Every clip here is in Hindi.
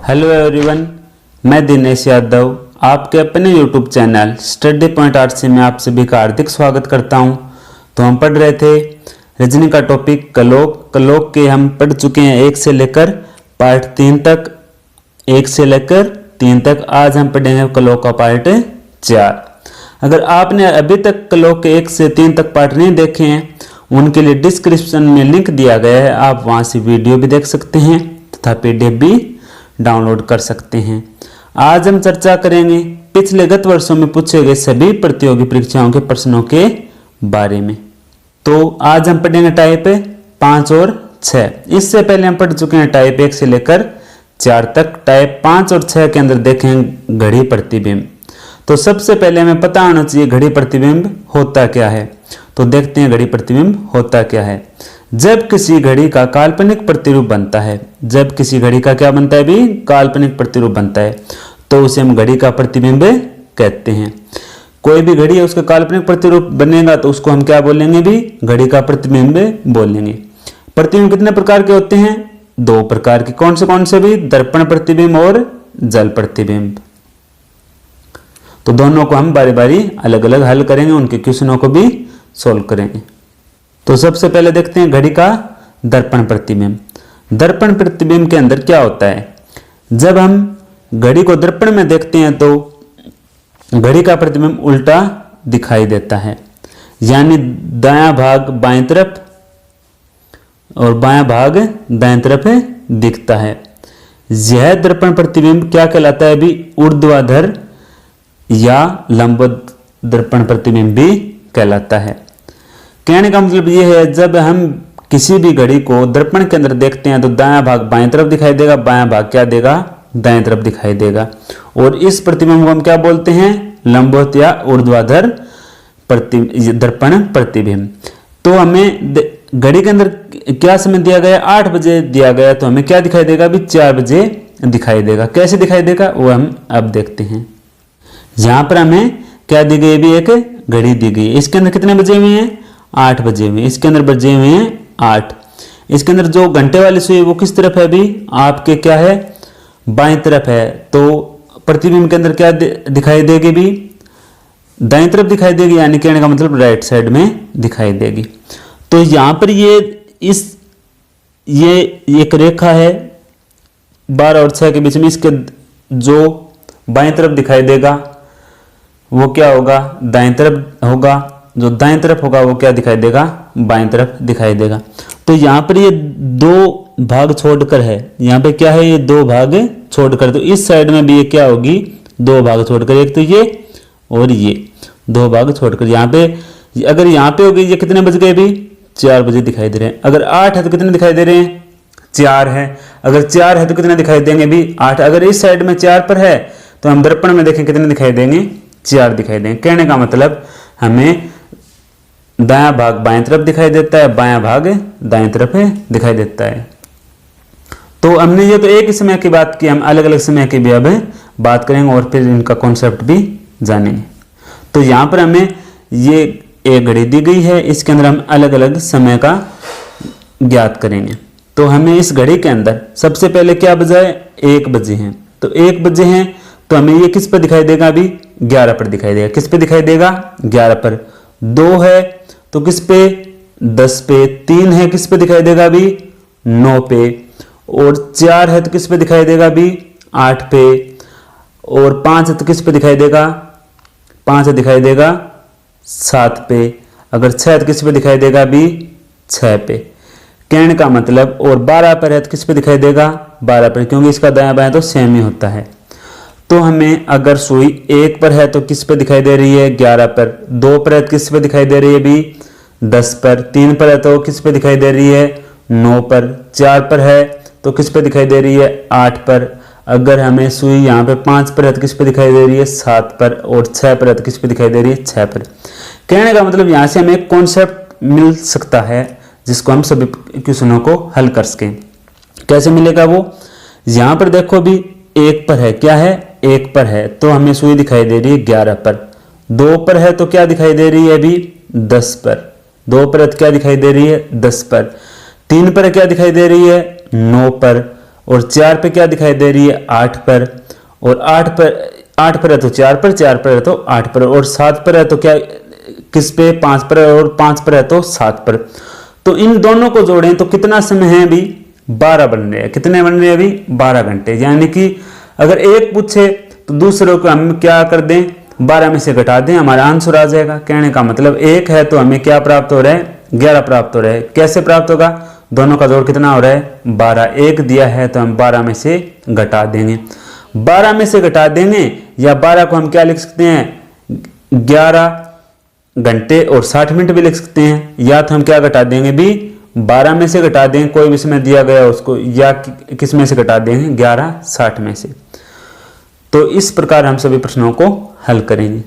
हेलो एवरीवन, मैं दिनेश यादव आपके अपने YouTube channel study point RC में आप सभी का हार्दिक स्वागत करता हूं। तो हम पढ़ रहे थे रीजनिंग का टॉपिक कलोक के हम पढ़ चुके हैं 1 से लेकर पार्ट 3 तक। 1 से लेकर 3 तक आज हम पढ़ेंगे कलोक का पार्ट 4। अगर आपने अभी तक कलोक के 1 से 3 तक पार्ट नहीं देखे हैं, उनके लिए डिस्क्रिप्शन में लिंक दिया गया है, आप वहां से वीडियो भी देख सकते हैं तथा पीडीएफ भी डाउनलोड कर सकते हैं। आज हम चर्चा करेंगे पिछले गत वर्षों में पूछे गए सभी प्रतियोगी परीक्षाओं के प्रश्नों के बारे में। तो आज हम पढ़ेंगे टाइप 5 और 6। इससे पहले हम पढ़ चुके हैं टाइप 1 से लेकर 4 तक। टाइप 5 और 6 के अंदर देखें घड़ी प्रतिबिंब। तो सबसे पहले हमें पता होना चाहिए घड़ी प्रतिबिंब होता क्या है। तो देखते हैं घड़ी प्रतिबिंब होता क्या है। जब किसी घड़ी का काल्पनिक प्रतिरूप बनता है, जब किसी घड़ी का क्या बनता है भी काल्पनिक प्रतिरूप बनता है, तो उसे हम घड़ी का प्रतिबिंब कहते हैं। कोई भी घड़ी है उसका काल्पनिक प्रतिरूप बनेगा तो उसको हम क्या बोलेंगे भी घड़ी का प्रतिबिंब बोलेंगे। प्रतिबिंब कितने प्रकार के होते हैं? 2 प्रकार के। कौन से भी? दर्पण प्रतिबिंब और जल प्रतिबिंब। तो दोनों को हम बारी बारी अलग अलग हल करेंगे, उनके क्वेश्चनों को भी सोल्व करेंगे। तो सबसे पहले देखते हैं घड़ी का दर्पण प्रतिबिंब। दर्पण प्रतिबिंब के अंदर क्या होता है? जब हम घड़ी को दर्पण में देखते हैं तो घड़ी का प्रतिबिंब उल्टा दिखाई देता है, यानी दायां भाग बाएं तरफ और बायां भाग दाएं तरफ दिखता है। यह दर्पण प्रतिबिंब क्या कहलाता है भी? ऊर्ध्वाधर या लंबवत दर्पण प्रतिबिंब भी कहलाता है। कहने का मतलब यह है, जब हम किसी भी घड़ी को दर्पण के अंदर देखते हैं तो दायां भाग बाएं तरफ दिखाई देगा, बायां भाग क्या देगा? दाएं तरफ दिखाई देगा। और इस प्रतिबिंब को हम क्या बोलते हैं? लंबवत या ऊर्ध्वाधर दर्पण प्रतिबिंब। तो हमें घड़ी के अंदर क्या समय दिया गया? 8 बजे दिया गया, तो हमें क्या दिखाई देगा भी? 4 बजे दिखाई देगा। कैसे दिखाई देगा वो हम अब देखते हैं। यहां पर हमें क्या दी गई भी? एक घड़ी दी गई है। इसके अंदर कितने बजे हुए हैं? 8 बजे हुए। इसके अंदर बजे हुए हैं 8। इसके अंदर जो घंटे वाली सुई वो किस तरफ है भी? आपके क्या है? बाएं तरफ है। तो प्रतिबिंब के अंदर क्या दिखाई देगी भी? दाएं तरफ दिखाई देगी, यानी कहने का मतलब राइट साइड में दिखाई देगी। तो यहां पर ये एक रेखा है 12 और 6 के बीच में। इसके जो बाएं तरफ दिखाई देगा वो क्या होगा? दाएं तरफ होगा। जो दाएं तरफ होगा वो क्या दिखाई देगा? बाएं तरफ दिखाई देगा। तो यहाँ पर ये 2 भाग छोड़कर है, यहाँ पे क्या है? ये 2 भाग छोड़कर। तो इस साइड में भी ये क्या होगी? 2 भाग छोड़कर। एक तो ये और ये 2 भाग छोड़कर। यहाँ पे अगर यहाँ पे होगी, ये कितने बज गए भी? 4 बजे दिखाई दे रहे हैं। अगर 8 है तो कितने दिखाई दे रहे हैं? 4 है। अगर 4 है तो कितने दिखाई देंगे भी? 8। अगर इस साइड में 4 पर है तो हम दर्पण में देखें कितने दिखाई देंगे? 4 दिखाई देंगे। कहने का मतलब हमें दायां भाग बाएं तरफ दिखाई देता है, बायां भाग दाएं तरफ दिखाई देता है। तो हमने ये तो एक ही समय की बात की, हम अलग अलग समय की भी अब बात करेंगे और फिर इनका कॉन्सेप्ट भी जानेंगे। तो यहाँ पर हमें ये एक घड़ी दी गई है, इसके अंदर हम अलग अलग समय का ज्ञात करेंगे। तो हमें इस घड़ी के अंदर सबसे पहले क्या बजा है? 1 बजे हैं। तो 1 बजे हैं तो हमें ये किस पर दिखाई देगा अभी? 11 पर दिखाई देगा। किस पे दिखाई देगा? 11 पर। 2 है तो किस पे? 10 पे। 3 है किस पे दिखाई देगा अभी? 9 पे। और 4 है तो किस पे दिखाई देगा अभी? 8 पे। और 5 है तो किस पे दिखाई देगा? 5 है दिखाई देगा 7 पे। अगर 6 है तो किस पे दिखाई देगा अभी? 6 पे। कहने का मतलब, और 12 पर है तो किस पे दिखाई देगा? 12 पर, क्योंकि इसका दायां बायां तो सेम ही होता है। तो हमें अगर सुई 1 पर है तो किस पे दिखाई दे रही है? 11 पर। 2 पर है तो किस पे दिखाई दे रही है भी? 10 पर। 3 पर है तो किस पे दिखाई दे रही है? 9 पर। 4 पर है तो किस पे दिखाई दे रही है? 8 पर। अगर हमें सुई यहाँ पे 5 पर है तो किस पे दिखाई दे रही है? 7 पर। और 6 पर है तो किस पे दिखाई दे रही है? 6 पर। कहने का मतलब यहाँ से हमें एक कॉन्सेप्ट मिल सकता है जिसको हम सभी क्वेश्चनों को हल कर सकें। कैसे मिलेगा वो? यहाँ पर देखो भी 1 पर है, क्या है? 1 पर है तो हमें सुई दिखाई दे रही है 11 पर। 2 पर है तो क्या दिखाई दे रही है अभी? 10 पर। 2 पर है तो क्या दिखाई दे रही है? 10 पर। 3 पर क्या दिखाई दे रही है? 9 पर। और 4 पे क्या दिखाई दे रही है 8 पर, और 8 पर है तो 4 पर, 4 पर है तो 8 पर, और 7 पर है तो क्या किस पे 5 पर है, और 5 पर है तो 7 पर। तो इन दोनों को जोड़ें तो कितना समय है अभी 12 बन रहे हैं। कितने बन रहे हैं अभी 12 घंटे। यानी कि अगर एक पूछे तो दूसरों को हम क्या कर दें 12 में से घटा दें, हमारा आंसर आ जाएगा। कहने का मतलब एक है तो हमें क्या प्राप्त हो रहा है 11 प्राप्त हो रहा है। कैसे प्राप्त होगा, दोनों का जोड़ कितना हो रहा है 12। एक दिया है तो हम 12 में से घटा देंगे, 12 में से घटा देंगे, या 12 को हम क्या लिख सकते हैं 11 घंटे और 60 मिनट भी लिख सकते हैं। या तो हम क्या घटा देंगे भी 12 में से घटा देंगे, कोई भी समय दिया गया उसको, या किस में से घटा देंगे 11 60 में से। तो इस प्रकार हम सभी प्रश्नों को हल करेंगे।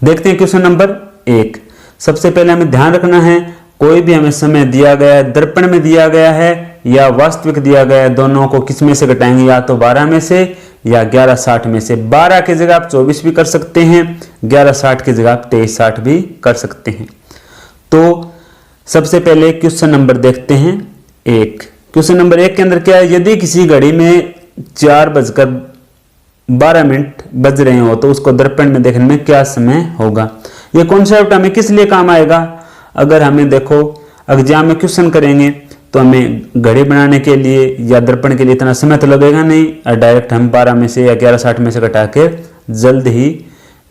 देखते हैं क्वेश्चन नंबर 1। सबसे पहले हमें ध्यान रखना है कोई भी हमें समय दिया गया है, दर्पण में दिया गया है या वास्तविक दिया गया है, दोनों को किस में से घटाएंगे, या तो 12 में से या 11 60 में से। 12 की जगह आप 24 भी कर सकते हैं, 11 60 की जगह आप 23 60 भी कर सकते हैं। तो सबसे पहले क्वेश्चन नंबर देखते हैं 1। क्वेश्चन नंबर 1 के अंदर क्या है, यदि किसी घड़ी में 4:12 बज रहे हो तो उसको दर्पण में देखने में क्या समय होगा। यह कॉन्सेप्ट हमें किस लिए काम आएगा, अगर हमें देखो एग्जाम में क्वेश्चन करेंगे तो हमें घड़ी बनाने के लिए या दर्पण के लिए इतना समय तो लगेगा नहीं, और डायरेक्ट हम 12 में से या 11 60 में से घटा के जल्द ही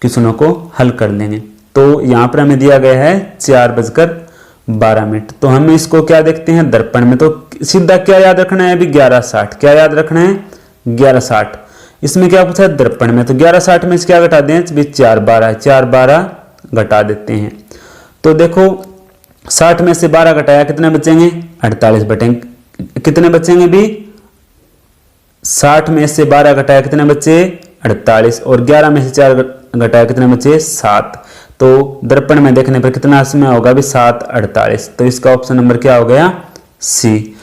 क्वेश्चनों को हल कर लेंगे। तो यहाँ पर हमें दिया गया है 4:12। तो हम इसको क्या देखते हैं दर्पण में, तो सीधा क्या याद रखना है अभी 11 60। क्या याद रखना है 11 60। इसमें क्या पूछा है दर्पण में, तो 11 60 में से क्या घटा दें 4:12 घटा देते हैं। तो देखो 60 में से 12 घटाया कितने बचेंगे 48 बचेंगे। कितने बचेंगे भी 60 में से 12 घटाया कितने बचे 48, और 11 में से 4 घटाया कितने बचे 7। तो दर्पण में देखने पर कितना समय होगा भी 7:48। तो इसका ऑप्शन नंबर क्या हो गया सी।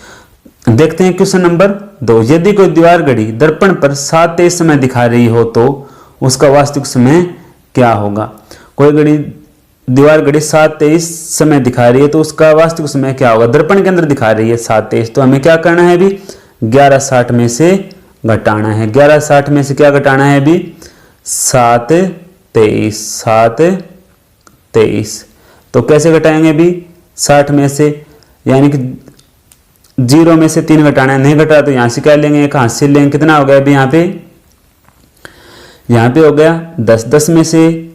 देखते हैं क्वेश्चन नंबर 2। यदि कोई दीवार घड़ी दर्पण पर 7:23 समय दिखा रही हो तो उसका वास्तविक समय क्या होगा। कोई घड़ी दीवार घड़ी 7:23 समय दिखा रही है तो उसका वास्तविक समय क्या होगा। दर्पण के अंदर दिखा रही है 7:23, तो हमें क्या करना है अभी 11 60 में से घटाना है। 11 60 में से क्या घटाना है अभी 7:23। तो कैसे घटाएंगे अभी 60 में से, यानी कि 0 में से 3 घटाना है, नहीं घटा तो यहां से क्या लेंगे एक हाथ से लेंगे। कितना हो गया अभी यहाँ पे हो गया 10। 10 में से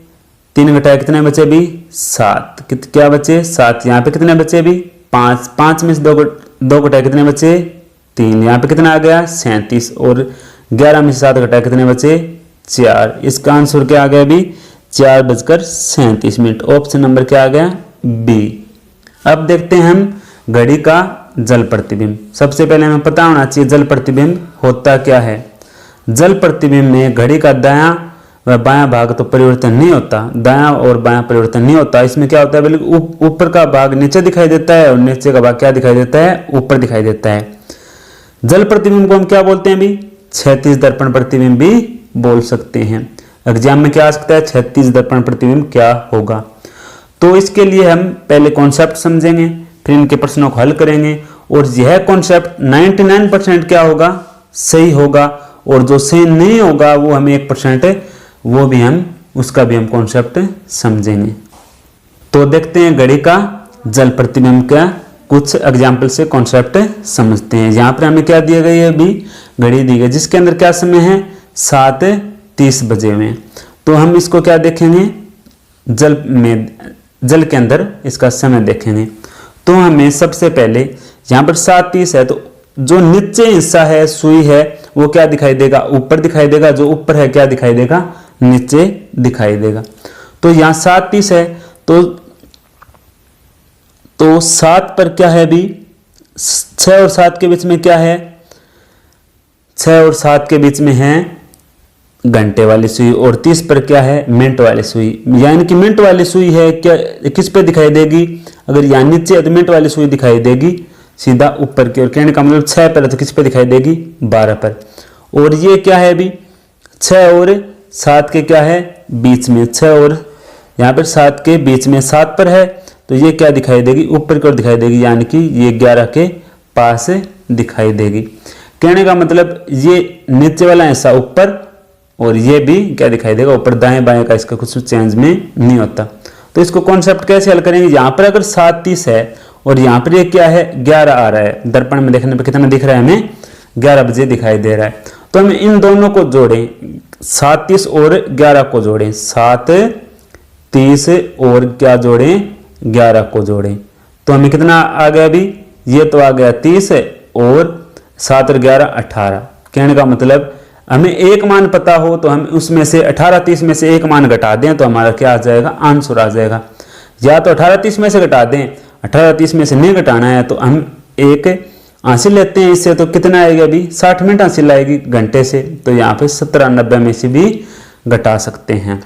3 घटाए कितने बचे भी 7। क्या बचे 7। यहाँ पे कितने बचे भी 5। 5 में से 2 घटाए कितने बचे 3। यहाँ पे कितना आ गया 37, और 11 में से 7 घटाए कितने बचे 4। इसका आंसर क्या आ गया अभी 4:37। ऑप्शन नंबर क्या आ गया बी। अब देखते हैं हम घड़ी का जल प्रतिबिंब। सबसे पहले हमें पता होना चाहिए जल प्रतिबिंब होता क्या है। जल प्रतिबिंब में घड़ी का दायां व बायां भाग तो परिवर्तन नहीं होता, दायां और बायां परिवर्तन नहीं होता। इसमें क्या होता है बल्कि ऊपर का भाग नीचे दिखाई देता है और नीचे का भाग क्या दिखाई देता है ऊपर दिखाई देता है। जल प्रतिबिंब को हम क्या बोलते हैं भी क्षैतिज दर्पण प्रतिबिंब भी बोल सकते हैं। एग्जाम में क्या आ सकता है क्षैतिज दर्पण प्रतिबिंब क्या होगा। तो इसके लिए हम पहले कॉन्सेप्ट समझेंगे, फिर इनके प्रश्नों को हल करेंगे, और यह कॉन्सेप्ट 99% क्या होगा सही होगा, और जो सही नहीं होगा वो हमें 1% वो भी हम उसका भी हम कॉन्सेप्ट समझेंगे। तो देखते हैं घड़ी का जल प्रतिबिंब का कुछ एग्जाम्पल से कॉन्सेप्ट समझते हैं। यहाँ पर हमें क्या दिया गया है अभी घड़ी दी गई जिसके अंदर क्या समय है 7:30 बजे में। तो हम इसको क्या देखेंगे जल के अंदर इसका समय देखेंगे। तो हमें सबसे पहले यहाँ पर 7:30 है, तो जो नीचे हिस्सा है सुई है वो क्या दिखाई देगा ऊपर दिखाई देगा, जो ऊपर है क्या दिखाई देगा नीचे दिखाई देगा। तो यहाँ 7:30 है, तो 7 पर क्या है अभी 6 और 7 के बीच में क्या है 6 और 7 के बीच में है घंटे वाली सुई, और 30 पर क्या है मिनट वाली सुई। यानी कि मिनट वाली सुई है क्या किस पे दिखाई देगी, अगर यहाँ नीचे है तो मिनट वाली सुई दिखाई देगी सीधा ऊपर की ओर। कहने का मतलब 6 पर है तो किस पे दिखाई देगी 12 पर। और ये क्या है अभी 6 और 7 के क्या है बीच में, 6 और यहाँ पर 7 के बीच में 7 पर है तो ये क्या दिखाई देगी ऊपर की ओर दिखाई देगी, यानी कि ये 11 के पास दिखाई देगी। कहने का मतलब ये नीचे वाला हिस्सा ऊपर और ये भी क्या दिखाई देगा ऊपर, दाएं बाएं का इसका कुछ चेंज में नहीं होता। तो इसको कॉन्सेप्ट कैसे हल करेंगे, यहाँ पर अगर 7:30 है और यहाँ पर ये क्या है 11 आ रहा है, दर्पण में देखने पर कितना दिख रहा है हमें 11 बजे दिखाई दे रहा है। तो हम इन दोनों को जोड़ें, 7:30 और 11 को जोड़ें, 7:30 और क्या जोड़ें 11 को जोड़ें, तो हमें कितना आ गया अभी, ये तो आ गया 30 और 7 और 11 18। कहने का मतलब हमें एक मान पता हो तो हम उसमें से 18:30 में से एक मान घटा दें तो हमारा क्या आ जाएगा, आंसर आ जाएगा। या तो 18:30 में से घटा दें, 18:30 में से नहीं घटाना है तो हम एक हासिल लेते हैं इससे, तो कितना आएगा अभी 60 मिनट हासिल आएगी घंटे से, तो यहाँ पे 17:90 में से भी घटा सकते हैं।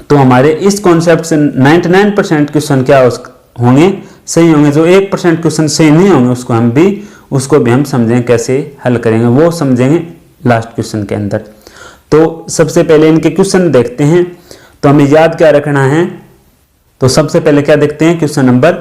तो हमारे इस कॉन्सेप्ट से 99% क्वेश्चन क्या होंगे, सही होंगे। जो 1% क्वेश्चन सही नहीं होंगे उसको भी हम समझेंगे कैसे हल करेंगे, वो समझेंगे लास्ट क्वेश्चन के अंदर। तो सबसे पहले इनके क्वेश्चन देखते हैं। तो हमें याद क्या रखना है, तो सबसे पहले क्या देखते हैं क्वेश्चन नंबर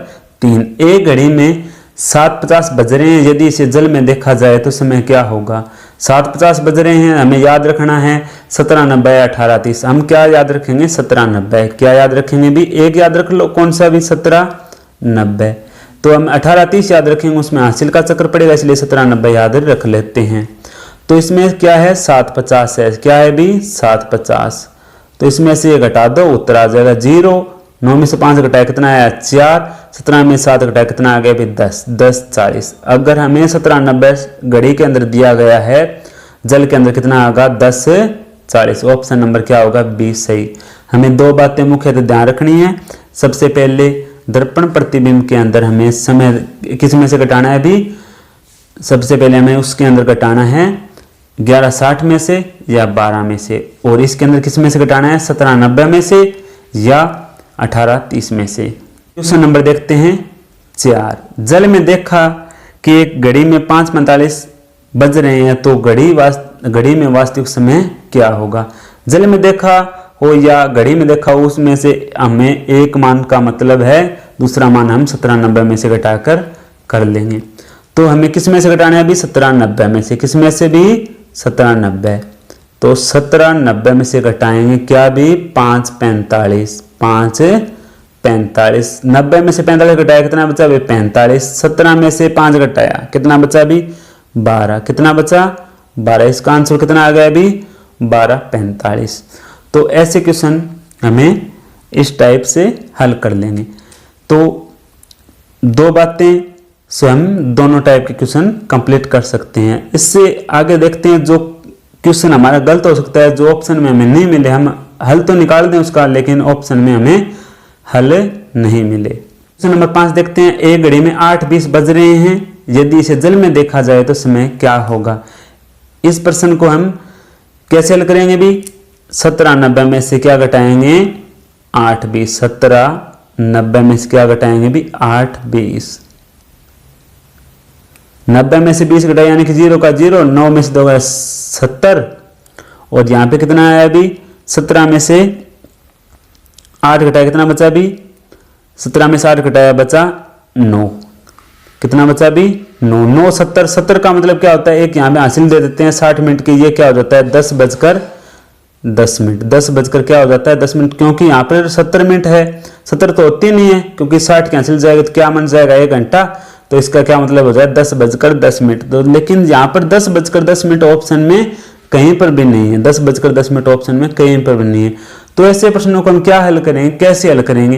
3। एक घड़ी में 7:50 बज रहे हैं, यदि इसे जल में देखा जाए तो समय क्या होगा। 7:50 बज रहे हैं, हमें याद रखना है 17:90 18:30। हम क्या याद रखेंगे 17:90, क्या याद रखेंगे भी, एक याद रख लो, कौन सा भी 17:90। तो हम 18:30 याद रखेंगे, उसमें हासिल का चक्कर पड़ेगा, इसलिए 17:90 याद रख लेते हैं। तो इसमें क्या है 7:50 है, क्या है भी 7:50। तो इसमें से ये घटा दो, उत्तर आ जाएगा 0। 9 में से 5 घटाया कितना आया 4, 17 में 7 घटाया कितना आ गया भी 10, 10:40। अगर हमें 17:90 घड़ी के अंदर दिया गया है, जल के अंदर कितना आएगा 10:40। ऑप्शन नंबर क्या होगा 20 सही। हमें दो बातें मुख्यतः ध्यान रखनी है। सबसे पहले दर्पण प्रतिबिंब के अंदर हमें समय किस में से घटाना है भी, सबसे पहले हमें उसके अंदर घटाना है 11:60 में से या 12 में से, और इसके अंदर किस में से घटाना है 17:90 में से या 18:30 में से। क्वेश्चन नंबर देखते हैं 4। जल में देखा कि एक घड़ी में 5:45 बज रहे हैं, तो घड़ी में वास्तविक समय क्या होगा। जल में देखा हो या घड़ी में देखा हो, उसमें से हमें एक मान का मतलब है, दूसरा मान हम 17:90 में से घटाकर कर लेंगे। तो हमें किस में से घटाना है अभी 17:90 में से, किस में से भी 17:90। तो 17:90 में से घटाएंगे क्या भी 5:45, 5:45। 90 में से 45 घटाया कितना बचा भी 45। 17 में से 5 घटाया कितना बचा भी 12, कितना बचा 12। इसका आंसर कितना आ गया अभी 12:45। तो ऐसे क्वेश्चन हमें इस टाइप से हल कर लेंगे। तो दो बातें से हम दोनों टाइप के क्वेश्चन कंप्लीट कर सकते हैं। इससे आगे देखते हैं जो क्वेश्चन हमारा गलत हो सकता है, जो ऑप्शन में हमें नहीं मिले, हम हल तो निकाल दें उसका, लेकिन ऑप्शन में हमें हल नहीं मिले। क्वेश्चन नंबर 5 देखते हैं। एक घड़ी में 8:20 बज रहे हैं, यदि इसे जल में देखा जाए तो समय क्या होगा। इस प्रश्न को हम कैसे हल करेंगे भी, 17:90 में से क्या घटाएंगे 8:20। 17:90 में से क्या घटाएंगे भी 8:20। 90 में से 20 घटाया यानी कि 0 का 0, 9 में से 2 गया 70, और यहाँ पे कितना आया अभी 17 में से 8 घटाया कितना बचा अभी 17 में से 8 घटाया बचा 9, कितना बचा अभी 9, 9 70। 70 का मतलब क्या होता है, एक यहाँ पे हासिल दे देते हैं 60 मिनट की, ये क्या हो जाता है 10:10 10 बजकर क्या हो जाता है 10 मिनट, क्योंकि यहाँ पर 70 मिनट है, 70 तो होती नहीं है, क्योंकि 60 कैंसिल जाएगा तो क्या बन जाएगा 1 घंटा। तो इसका क्या मतलब हो जाए 10:10 तो लेकिन यहाँ पर 10:10 ऑप्शन में कहीं पर भी नहीं है, 10:10 ऑप्शन में कहीं पर भी नहीं है। तो ऐसे प्रश्नों को हम क्या हल करेंगे, कैसे हल करेंगे।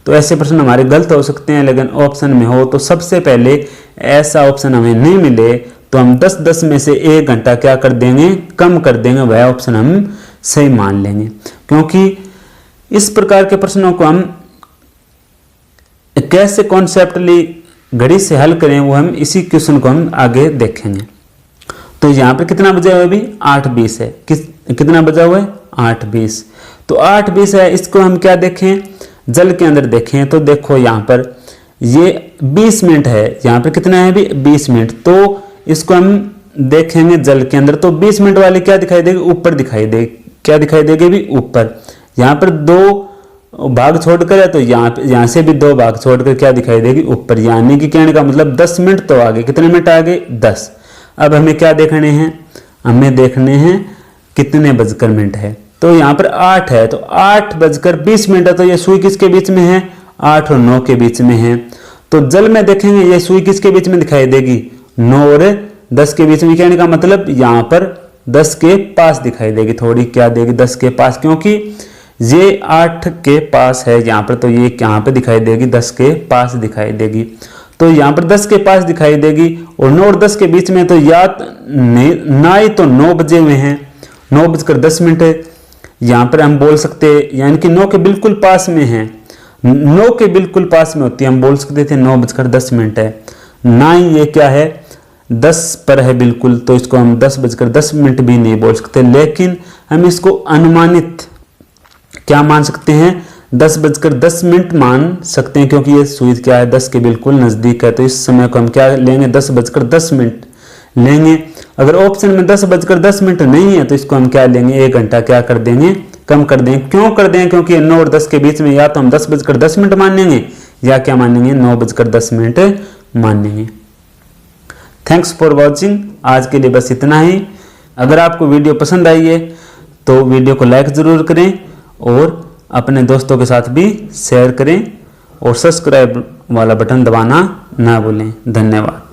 तो ऐसे प्रश्न हमारे गलत हो सकते हैं, लेकिन ऑप्शन में हो तो सबसे पहले ऐसा ऑप्शन हमें नहीं मिले तो हम 10:10 में से 1 घंटा क्या कर देंगे, कम कर देंगे, वह ऑप्शन हम सही मान लेंगे। क्योंकि इस प्रकार के प्रश्नों को हम कैसे कॉन्सेप्टली घड़ी से हल करें, वो हम इसी क्वेश्चन को हम आगे देखेंगे। तो यहाँ पर कितना बजा हुआ है अभी 8:20 है, कितना बजा हुआ है 8:20। तो 8:20 है, इसको हम क्या देखें जल के अंदर देखें तो देखो यहाँ पर ये 20 मिनट है, यहाँ पर कितना है अभी 20 मिनट। तो इसको हम देखेंगे जल के अंदर, तो 20 मिनट वाले क्या दिखाई देगी ऊपर दिखाई देगी, क्या दिखाई देगी भी ऊपर। यहाँ पर 2 भाग छोड़कर है तो यहाँ से भी 2 भाग छोड़कर क्या दिखाई देगी, ऊपर। यानी कि कहने का मतलब 10 मिनट तो आगे, कितने मिनट आगे, 10। अब हमें क्या देखने हैं, हमें देखने हैं कितने बजकर मिनट है। तो यहाँ पर 8 है, तो 8:20 है, तो ये सुई किसके बीच में है, 8 और 9 के बीच में है। तो जल में देखेंगे ये सुई किसके बीच में दिखाई देगी, 9 और 10 के बीच में। कहने का मतलब यहाँ पर 10 के पास दिखाई देगी, थोड़ी क्या देगी, 10 के पास, क्योंकि ये 8 के पास है यहाँ पर, तो ये यहाँ पे दिखाई देगी 10 के पास दिखाई देगी। तो यहाँ पर 10 के पास दिखाई देगी, और 9 और 10 के बीच में तो या ना ही तो 9 बजे हुए हैं, 9:10 यहाँ पर हम बोल सकते हैं, यानी कि 9 के बिल्कुल पास में है, 9 के बिल्कुल पास में होती है, हम बोल सकते थे 9:10 है। ना ही ये क्या है, 10 पर है बिल्कुल, तो इसको हम 10:10 भी नहीं बोल सकते, लेकिन हम इसको अनुमानित क्या मान सकते हैं, 10:10 मान सकते हैं, क्योंकि ये सुई क्या है, 10 के बिल्कुल नजदीक है। तो इस समय को हम क्या लेंगे, 10:10 लेंगे। अगर ऑप्शन में 10:10 नहीं है तो इसको हम क्या लेंगे, 1 घंटा क्या कर देंगे, कम कर देंगे। क्यों कर देंगे, क्योंकि 9 और 10 के बीच में या तो हम 10:10 मानेंगे या क्या मानेंगे, 9:10 मानेंगे। Thanks for watching. आज के लिए बस इतना ही। अगर आपको वीडियो पसंद आई है तो वीडियो को लाइक ज़रूर करें और अपने दोस्तों के साथ भी शेयर करें, और सब्सक्राइब वाला बटन दबाना ना भूलें। धन्यवाद।